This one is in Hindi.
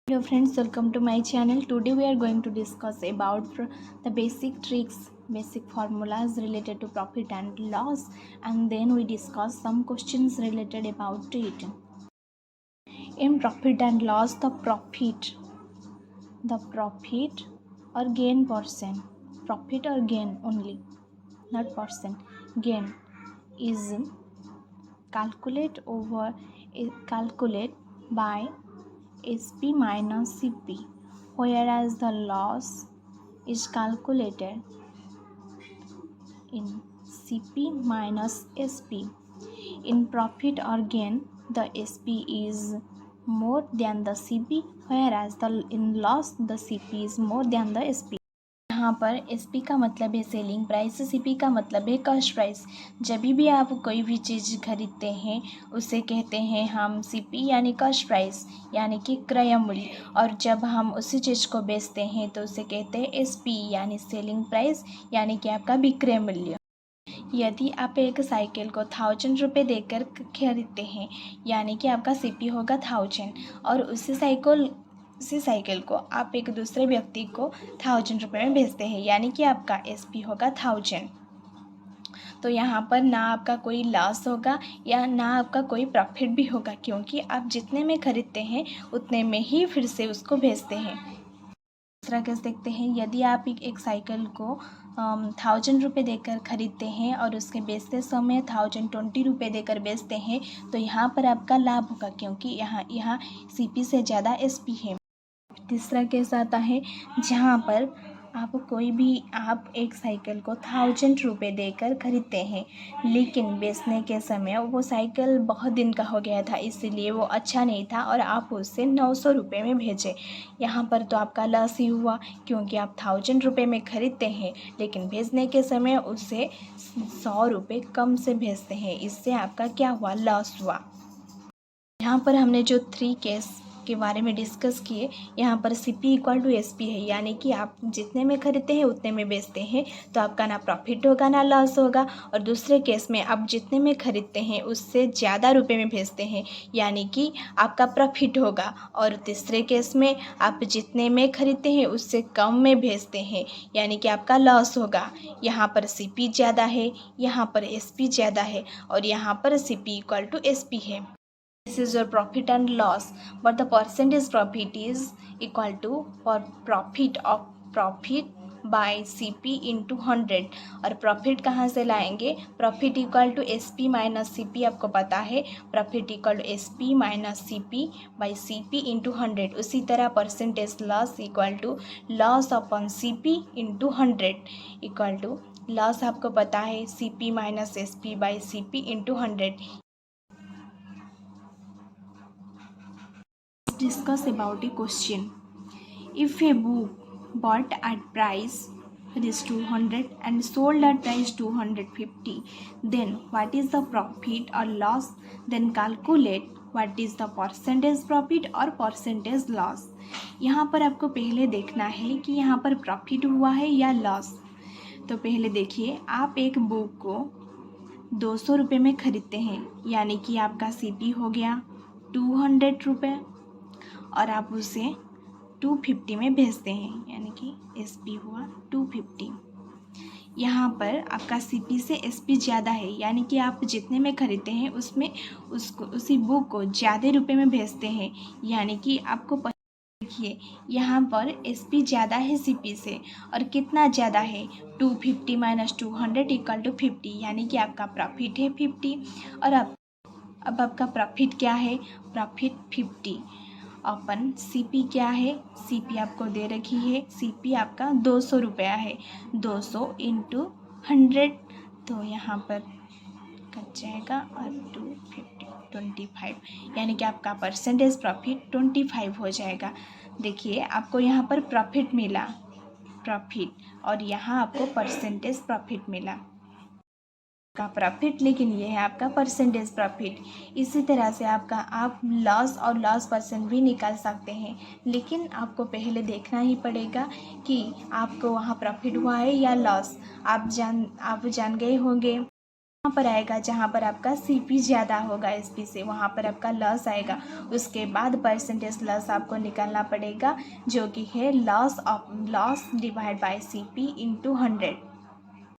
Hello friends, welcome to my channel. Today we are going to discuss about the basic tricks, basic formulas related to profit and loss, and then we discuss some questions related about it. In profit and loss, the profit or gain portion, profit or gain only, not percent, gain is calculate by SP minus CP, whereas the loss is calculated in CP minus SP. In profit or gain, the SP is more than the CP, whereas in loss the CP is more than the SP. यहाँ पर SP का मतलब है सेलिंग प्राइस, CP का मतलब है कॉस्ट प्राइस। जब भी आप कोई भी चीज़ खरीदते हैं उसे कहते हैं हम CP यानी कॉस्ट प्राइस यानी कि क्रय मूल्य, और जब हम उसी चीज़ को बेचते हैं तो उसे कहते हैं SP यानी सेलिंग प्राइस यानी कि आपका विक्रय मूल्य। यदि आप एक साइकिल को 1000 रुपये देकर खरीदते हैं यानी कि आपका CP होगा 1000, और उसी साइकिल को आप एक दूसरे व्यक्ति को 1000 रुपये में बेचते हैं यानी कि आपका SP होगा 1000। तो यहाँ पर ना आपका कोई लॉस होगा या ना आपका कोई प्रॉफिट भी होगा, क्योंकि आप जितने में खरीदते हैं उतने में ही फिर से उसको बेचते हैं। दूसरा केस देखते हैं। यदि आप एक साइकिल को 1000 रुपये देकर खरीदते हैं और उसके बेचते समय 1020 रुपये देकर बेचते हैं, तो यहाँ पर आपका लाभ होगा, क्योंकि यहाँ CP से ज़्यादा SP है। तीसरा केस आता है जहाँ पर आप एक साइकिल को 1000 रुपये देकर खरीदते हैं, लेकिन बेचने के समय वो साइकिल बहुत दिन का हो गया था, इसलिए वो अच्छा नहीं था और आप उससे 900 रुपये में भेजे। यहाँ पर तो आपका लॉस ही हुआ, क्योंकि आप 1000 रुपये में खरीदते हैं लेकिन भेजने के समय उसे 100 रुपये कम से भेजते हैं। इससे आपका क्या हुआ? लॉस हुआ। यहाँ पर हमने जो 3 केस के बारे में डिस्कस किए, यहाँ पर CP इक्वल टू SP है, यानी कि आप जितने में खरीदते हैं उतने में बेचते हैं, तो आपका ना प्रॉफिट होगा ना लॉस होगा। और दूसरे केस में आप जितने में खरीदते हैं उससे ज़्यादा रुपए में बेचते हैं, यानी कि आपका प्रॉफिट होगा। और तीसरे केस में आप जितने में खरीदते हैं उससे कम में बेचते हैं, यानी कि आपका लॉस होगा। यहाँ पर CP ज़्यादा है, यहाँ पर SP ज़्यादा है, और यहाँ पर CP इक्वल टू SP है। This is your profit and loss, but the percentage profit is equal to profit by CP into 100। और प्रॉफिट कहाँ से लाएंगे? Profit equal to SP minus CP, आपको पता है profit equal to SP minus CP by CP into 100। उसी तरह percentage loss equal to loss upon CP into 100 equal to loss, आपको पता है CP minus SP by CP into 100। Discuss about a question. If a book bought at price is 200 and sold at price 250, then what is the profit or loss? Then calculate what is the percentage profit or percentage loss। यहाँ पर आपको पहले देखना है कि यहाँ पर प्रॉफिट हुआ है या लॉस। तो पहले देखिए, आप एक बुक को 200 रुपये में खरीदते हैं, यानी कि आपका CP हो गया 200 रुपये, और आप उसे 250 में भेजते हैं, यानी कि SP हुआ 250। यहाँ पर आपका CP से SP ज़्यादा है, यानी कि आप जितने में खरीदते हैं उसमें उसी बुक को ज़्यादा रुपए में भेजते हैं, यानी कि आपको देखिए यहाँ पर SP ज़्यादा है CP से, और कितना ज़्यादा है? 250 माइनस 200 इक्वल टू 50, यानी कि आपका प्रॉफिट है 50। और अब आपका प्रॉफिट क्या है? प्रॉफिट 50 अपन CP क्या है? CP आपको दे रखी है, CP आपका 200 रुपया है, 200 इंटू 100, तो यहाँ पर कट जाएगा और 25, यानी कि आपका परसेंटेज प्रॉफिट 25 हो जाएगा। देखिए आपको यहाँ पर प्रॉफिट मिला, और यहाँ आपको परसेंटेज प्रॉफिट मिला का प्रॉफिट, लेकिन ये है आपका परसेंटेज प्रॉफिट। इसी तरह से आप लॉस और लॉस परसेंट भी निकाल सकते हैं, लेकिन आपको पहले देखना ही पड़ेगा कि आपको वहाँ प्रॉफिट हुआ है या लॉस। आप जान गए होंगे यहाँ पर आएगा जहाँ पर आपका CP ज़्यादा होगा SP से, वहाँ पर आपका लॉस आएगा। उसके बाद परसेंटेज लॉस आपको निकालना पड़ेगा, जो कि है लॉस डिवाइड बाय CP × 100।